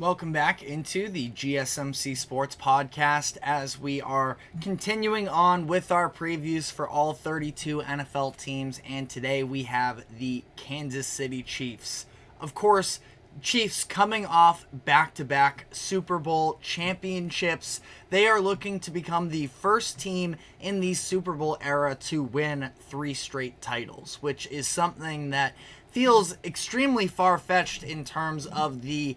Welcome back into the GSMC Sports Podcast as we are continuing on with our previews for all 32 NFL teams, and today we have the Kansas City Chiefs. Of course, Chiefs coming off back-to-back Super Bowl championships. They are looking to become the first team in the Super Bowl era to win 3 straight titles, which is something that feels extremely far-fetched in terms of the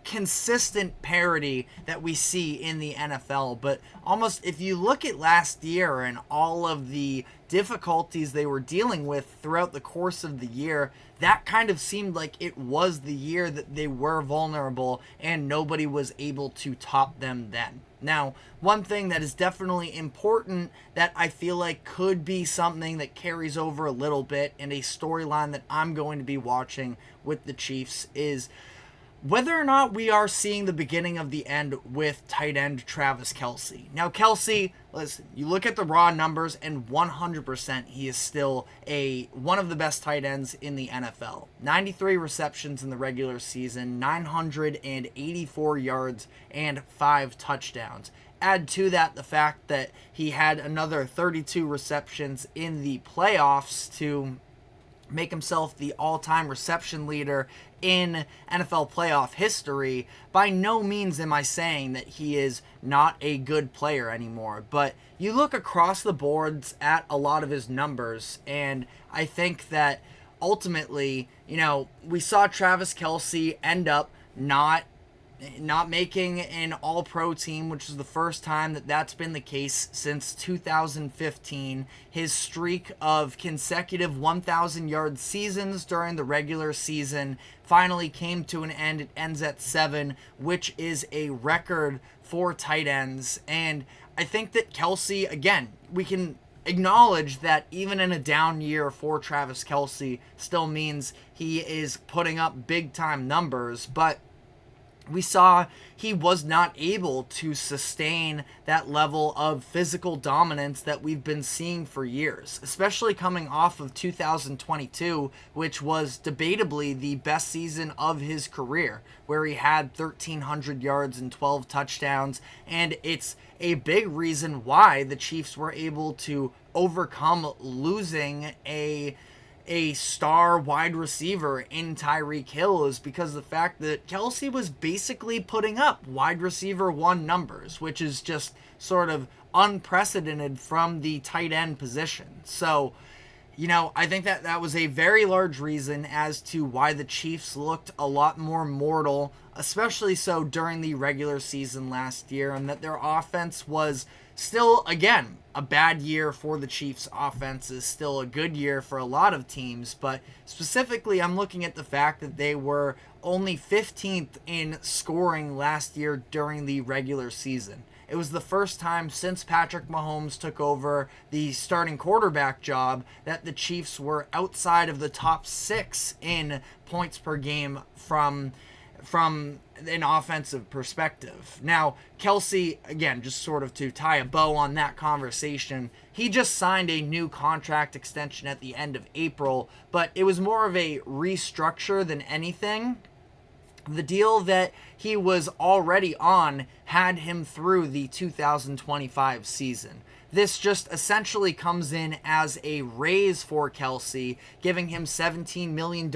consistent parity that we see in the NFL. But almost if you look at last year and all of the difficulties they were dealing with throughout the course of the year, that kind of seemed like it was the year that they were vulnerable and nobody was able to top them then. Now, one thing that is definitely important that I feel like could be something that carries over a little bit and a storyline that I'm going to be watching with the Chiefs is whether or not we are seeing the beginning of the end with tight end Travis Kelce. Now, Kelce, listen, you look at the raw numbers, and 100% he is still one of the best tight ends in the NFL. 93 receptions in the regular season, 984 yards, and 5 touchdowns. Add to that the fact that he had another 32 receptions in the playoffs to make himself the all-time reception leader in NFL playoff history. By no means am I saying that he is not a good player anymore, but you look across the boards at a lot of his numbers, and I think that ultimately, we saw Travis Kelce end up not making an all-pro team, which is the first time that that's been the case since 2015. His streak of consecutive 1,000-yard seasons during the regular season finally came to an end. It ends at 7, which is a record for tight ends. And I think that Kelce, again, we can acknowledge that even in a down year for Travis Kelce still means he is putting up big-time numbers, but we saw he was not able to sustain that level of physical dominance that we've been seeing for years, especially coming off of 2022, which was debatably the best season of his career, where he had 1,300 yards and 12 touchdowns, and it's a big reason why the Chiefs were able to overcome losing a star wide receiver in Tyreek Hill is because the fact that Kelce was basically putting up wide receiver 1 numbers, which is just sort of unprecedented from the tight end position. So, I think that was a very large reason as to why the Chiefs looked a lot more mortal, especially so during the regular season last year, and that their offense was still, again, a bad year for the Chiefs' offense is still a good year for a lot of teams, but specifically I'm looking at the fact that they were only 15th in scoring last year during the regular season. It was the first time since Patrick Mahomes took over the starting quarterback job that the Chiefs were outside of the top 6 in points per game from an offensive perspective. Now, Kelce, again, just sort of to tie a bow on that conversation, he just signed a new contract extension at the end of April, but it was more of a restructure than anything. The deal that he was already on had him through the 2025 season. This just essentially comes in as a raise for Kelce, giving him $17 million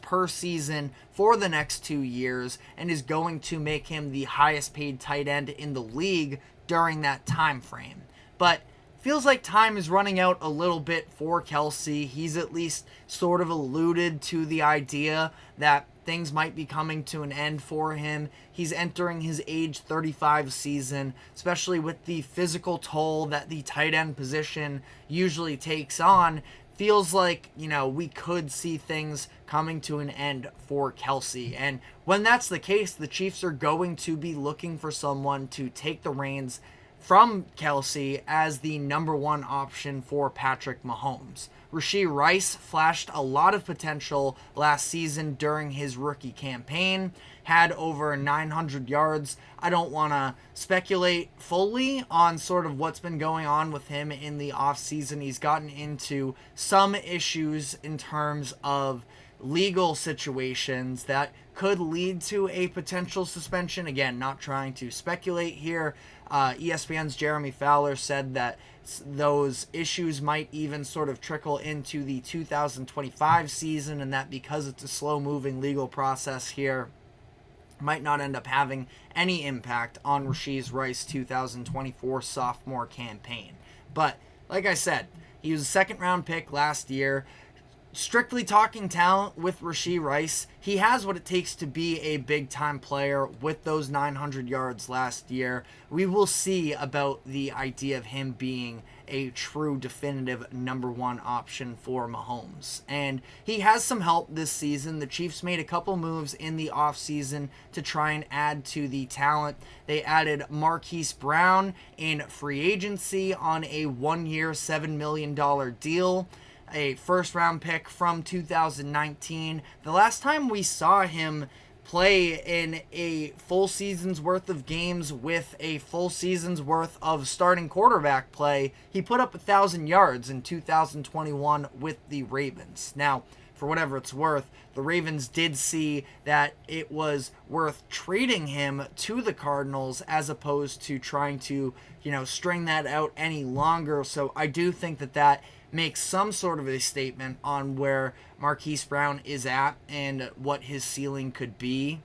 per season for the next 2 years, and is going to make him the highest paid tight end in the league during that time frame. But feels like time is running out a little bit for Kelce. He's at least sort of alluded to the idea that things might be coming to an end for him. He's entering his age 35 season, especially with the physical toll that the tight end position usually takes on. Feels like, we could see things coming to an end for Kelce. And when that's the case, the Chiefs are going to be looking for someone to take the reins from Kelce as the number 1 option for Patrick Mahomes. Rashee Rice flashed a lot of potential last season during his rookie campaign, had over 900 yards. I don't want to speculate fully on sort of what's been going on with him in the offseason. He's gotten into some issues in terms of legal situations that could lead to a potential suspension. Again, not trying to speculate here. ESPN's Jeremy Fowler said that those issues might even sort of trickle into the 2025 season, and that because it's a slow-moving legal process here, might not end up having any impact on Rashee Rice's 2024 sophomore campaign. But like I said, he was a second-round pick last year. Strictly talking talent with Rashee Rice, he has what it takes to be a big-time player with those 900 yards last year. We will see about the idea of him being a true definitive number one option for Mahomes. And he has some help this season. The Chiefs made a couple moves in the offseason to try and add to the talent. They added Marquise Brown in free agency on a one-year, $7 million deal. A first-round pick from 2019. The last time we saw him play in a full season's worth of games with a full season's worth of starting quarterback play, he put up 1,000 yards in 2021 with the Ravens. Now, for whatever it's worth, the Ravens did see that it was worth trading him to the Cardinals as opposed to trying to, string that out any longer. So I do think that makes some sort of a statement on where Marquise Brown is at and what his ceiling could be.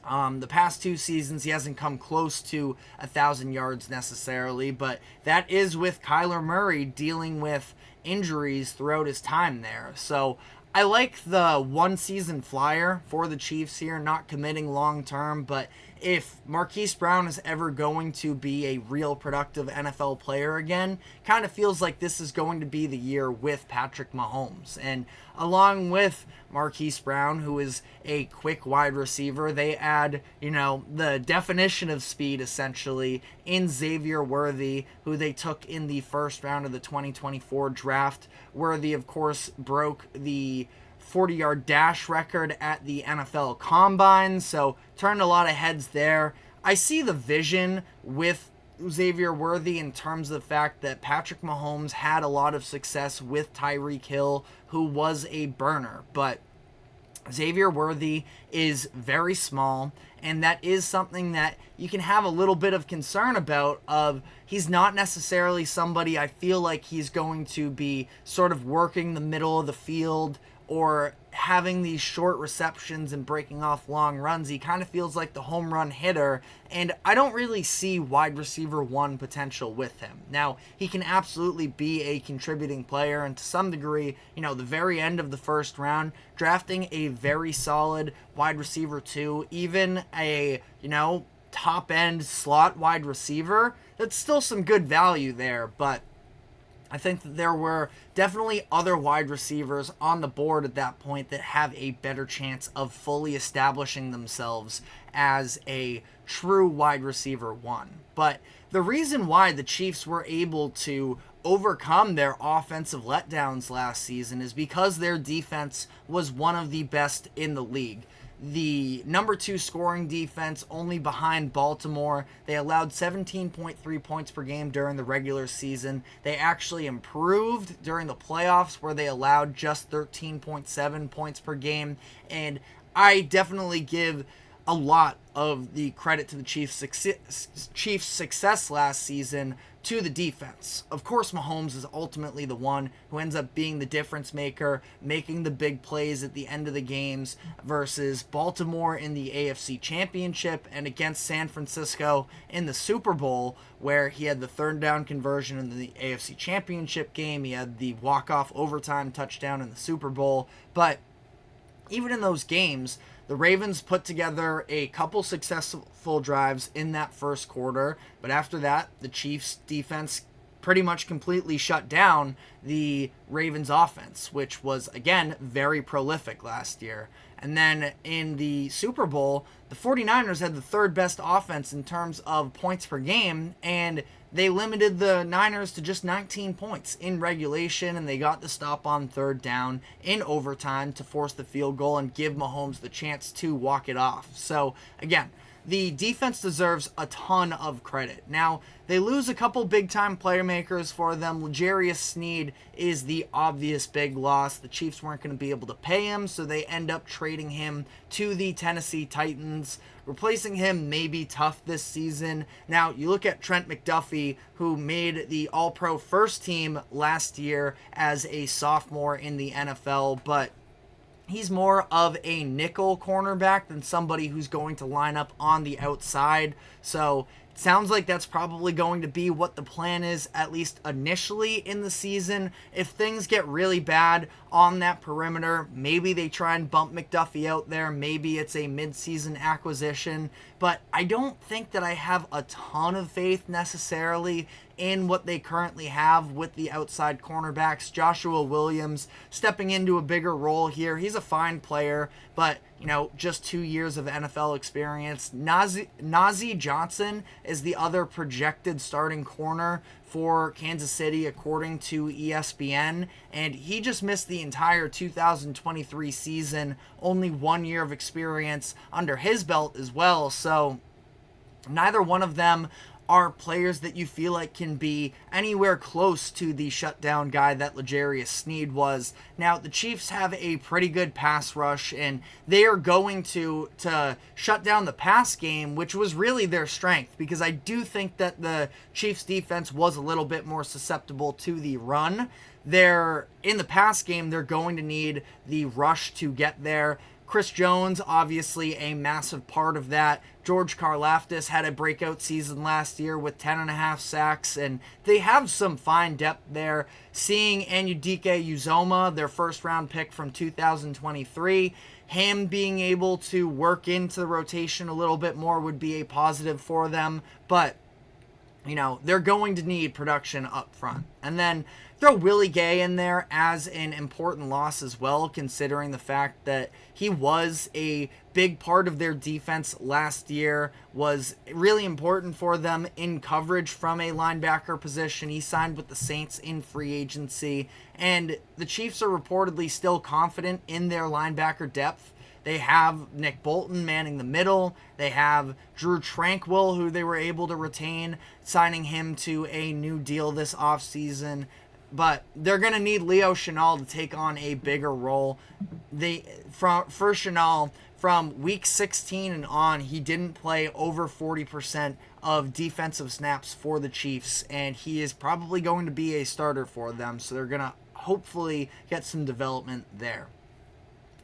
The past two seasons, he hasn't come close to 1,000 yards necessarily, but that is with Kyler Murray dealing with injuries throughout his time there. So I like the one-season flyer for the Chiefs here, not committing long-term, but if Marquise Brown is ever going to be a real productive NFL player again, kind of feels like this is going to be the year with Patrick Mahomes. And along with Marquise Brown, who is a quick wide receiver, they add, the definition of speed, essentially, in Xavier Worthy, who they took in the first round of the 2024 draft. Worthy, of course, broke the 40-yard dash record at the NFL Combine, so turned a lot of heads there. I see the vision with Xavier Worthy in terms of the fact that Patrick Mahomes had a lot of success with Tyreek Hill, who was a burner, but Xavier Worthy is very small, and that is something that you can have a little bit of concern about. He's not necessarily somebody I feel like he's going to be sort of working the middle of the field or having these short receptions and breaking off long runs. He kind of feels like the home run hitter, and I don't really see wide receiver one potential with him. Now, he can absolutely be a contributing player, and to some degree, the very end of the first round, drafting a very solid wide receiver two, even a, top-end slot wide receiver, that's still some good value there, but I think that there were definitely other wide receivers on the board at that point that have a better chance of fully establishing themselves as a true wide receiver one. But the reason why the Chiefs were able to overcome their offensive letdowns last season is because their defense was one of the best in the league. The number 2 scoring defense, only behind Baltimore. They allowed 17.3 points per game during the regular season. They actually improved during the playoffs, where they allowed just 13.7 points per game. And I definitely give a lot of the credit to the Chiefs' success last season to the defense. Of course, Mahomes is ultimately the one who ends up being the difference maker, making the big plays at the end of the games, versus Baltimore in the AFC Championship and against San Francisco in the Super Bowl, where he had the third down conversion in the AFC Championship game. He had the walk-off overtime touchdown in the Super Bowl. But even in those games, the Ravens put together a couple successful drives in that first quarter, but after that, the Chiefs' defense pretty much completely shut down the Ravens' offense, which was, again, very prolific last year. And then in the Super Bowl, the 49ers had the third best offense in terms of points per game, and they limited the Niners to just 19 points in regulation, and they got the stop on third down in overtime to force the field goal and give Mahomes the chance to walk it off. So, again, the defense deserves a ton of credit. Now, they lose a couple big-time playmakers for them. L'Jarius Sneed is the obvious big loss. The Chiefs weren't going to be able to pay him, so they end up trading him to the Tennessee Titans. Replacing him may be tough this season. Now, you look at Trent McDuffie, who made the All-Pro first team last year as a sophomore in the NFL, but he's more of a nickel cornerback than somebody who's going to line up on the outside. So it sounds like that's probably going to be what the plan is, at least initially in the season. If things get really bad on that perimeter, maybe they try and bump McDuffie out there. Maybe it's a mid-season acquisition. But I don't think that I have a ton of faith necessarily in what they currently have with the outside cornerbacks. Joshua Williams stepping into a bigger role here. He's a fine player, but, just 2 years of NFL experience. Najee Johnson is the other projected starting corner for Kansas City, according to ESPN, and he just missed the entire 2023 season. Only 1 year of experience under his belt as well, so neither one of them are players that you feel like can be anywhere close to the shutdown guy that L'Jarius Sneed was. Now, the Chiefs have a pretty good pass rush, and they are going to shut down the pass game, which was really their strength, because I do think that the Chiefs defense was a little bit more susceptible to the run. In the pass game, they're going to need the rush to get there. Chris Jones, obviously a massive part of that. George Karlaftis had a breakout season last year with 10.5 sacks, and they have some fine depth there. Seeing Anyudike Uzoma, their first-round pick from 2023, him being able to work into the rotation a little bit more would be a positive for them, but they're going to need production up front. And then throw Willie Gay in there as an important loss as well, considering the fact that he was a big part of their defense last year, was really important for them in coverage from a linebacker position. He signed with the Saints in free agency, and the Chiefs are reportedly still confident in their linebacker depth. They have Nick Bolton manning the middle. They have Drew Tranquill, who they were able to retain, signing him to a new deal this offseason. But they're going to need Leo Chenal to take on a bigger role. For Chenal, from week 16 and on, he didn't play over 40% of defensive snaps for the Chiefs, and he is probably going to be a starter for them, so they're going to hopefully get some development there.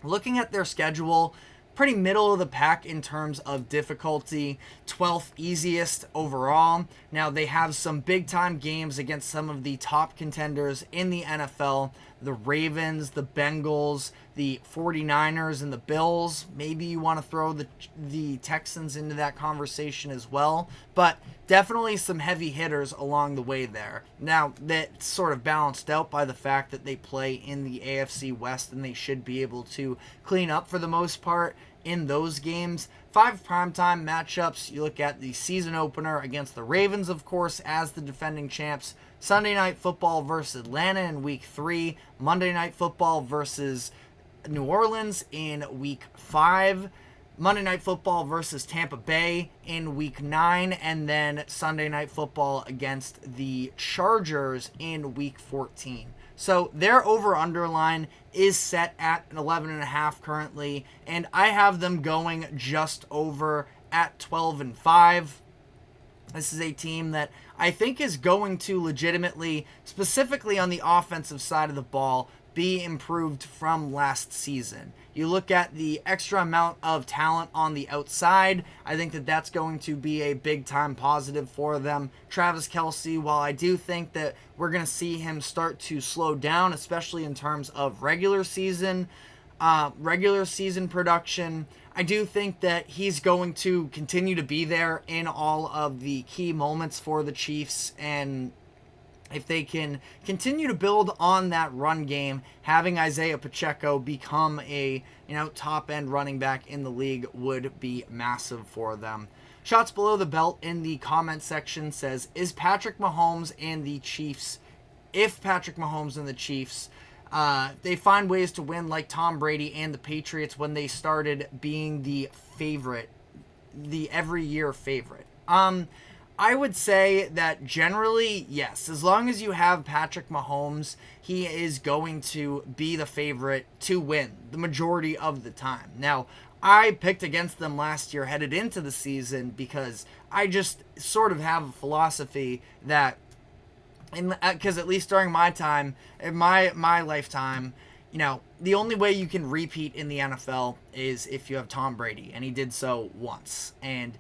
Looking at their schedule, pretty middle of the pack in terms of difficulty, 12th easiest overall. Now, they have some big-time games against some of the top contenders in the NFL, the Ravens, the Bengals, the 49ers, and the Bills. Maybe you want to throw the Texans into that conversation as well, but definitely some heavy hitters along the way there. Now, that's sort of balanced out by the fact that they play in the AFC West, and they should be able to clean up for the most part in those games. 5 primetime matchups. You look at the season opener against the Ravens, of course, as the defending champs. Sunday Night Football versus Atlanta in Week 3. Monday Night Football versus New Orleans in Week 5. Monday Night Football versus Tampa Bay in Week 9. And then Sunday Night Football against the Chargers in Week 14. So their over-under line is set at 11.5 currently, and I have them going just over at 12-5. This is a team that I think is going to legitimately, specifically on the offensive side of the ball, be improved from last season. You look at the extra amount of talent on the outside, I think that that's going to be a big-time positive for them. Travis Kelce, while I do think that we're going to see him start to slow down, especially in terms of regular season production, I do think that he's going to continue to be there in all of the key moments for the Chiefs, and if they can continue to build on that run game, having Isaiah Pacheco become a top-end running back in the league would be massive for them. Shots below the belt in the comment section says, if Patrick Mahomes and the Chiefs, they find ways to win like Tom Brady and the Patriots when they started being the favorite the every year favorite? I would say that generally, yes. As long as you have Patrick Mahomes, he is going to be the favorite to win the majority of the time. Now, I picked against them last year headed into the season because I just sort of have a philosophy that, because at least during my time, in my lifetime, the only way you can repeat in the NFL is if you have Tom Brady, and he did so once. And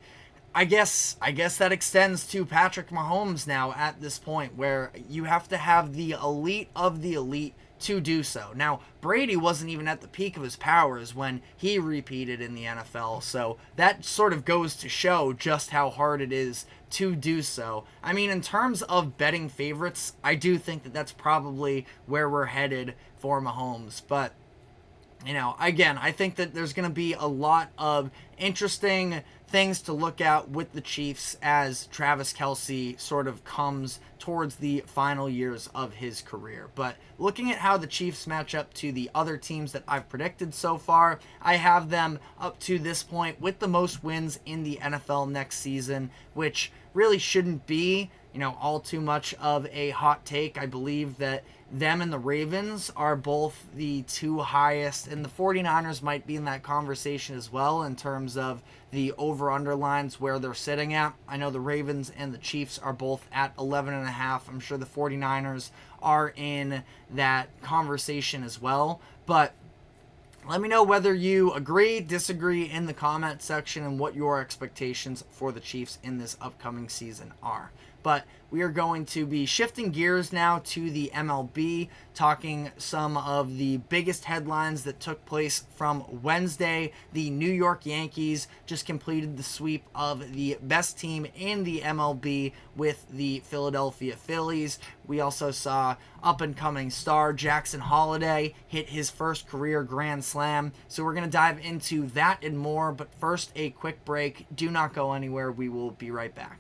I guess that extends to Patrick Mahomes now at this point, where you have to have the elite of the elite to do so. Now, Brady wasn't even at the peak of his powers when he repeated in the NFL, so that sort of goes to show just how hard it is to do so. I mean, in terms of betting favorites, I do think that that's probably where we're headed for Mahomes, but again, I think that there's going to be a lot of interesting things to look at with the Chiefs as Travis Kelce sort of comes towards the final years of his career. But looking at how the Chiefs match up to the other teams that I've predicted so far, I have them up to this point with the most wins in the NFL next season, which really shouldn't be, all too much of a hot take. I believe that them and the Ravens are both the two highest, and the 49ers might be in that conversation as well in terms of the over-under lines where they're sitting at. I know the Ravens and the Chiefs are both at 11.5. I'm sure the 49ers are in that conversation as well, but let me know whether you agree, disagree in the comment section and what your expectations for the Chiefs in this upcoming season are. But we are going to be shifting gears now to the MLB, talking some of the biggest headlines that took place from Wednesday. The New York Yankees just completed the sweep of the best team in the MLB with the Philadelphia Phillies. We also saw up-and-coming star Jackson Holliday hit his first career grand slam. So we're going to dive into that and more, but first a quick break. Do not go anywhere. We will be right back.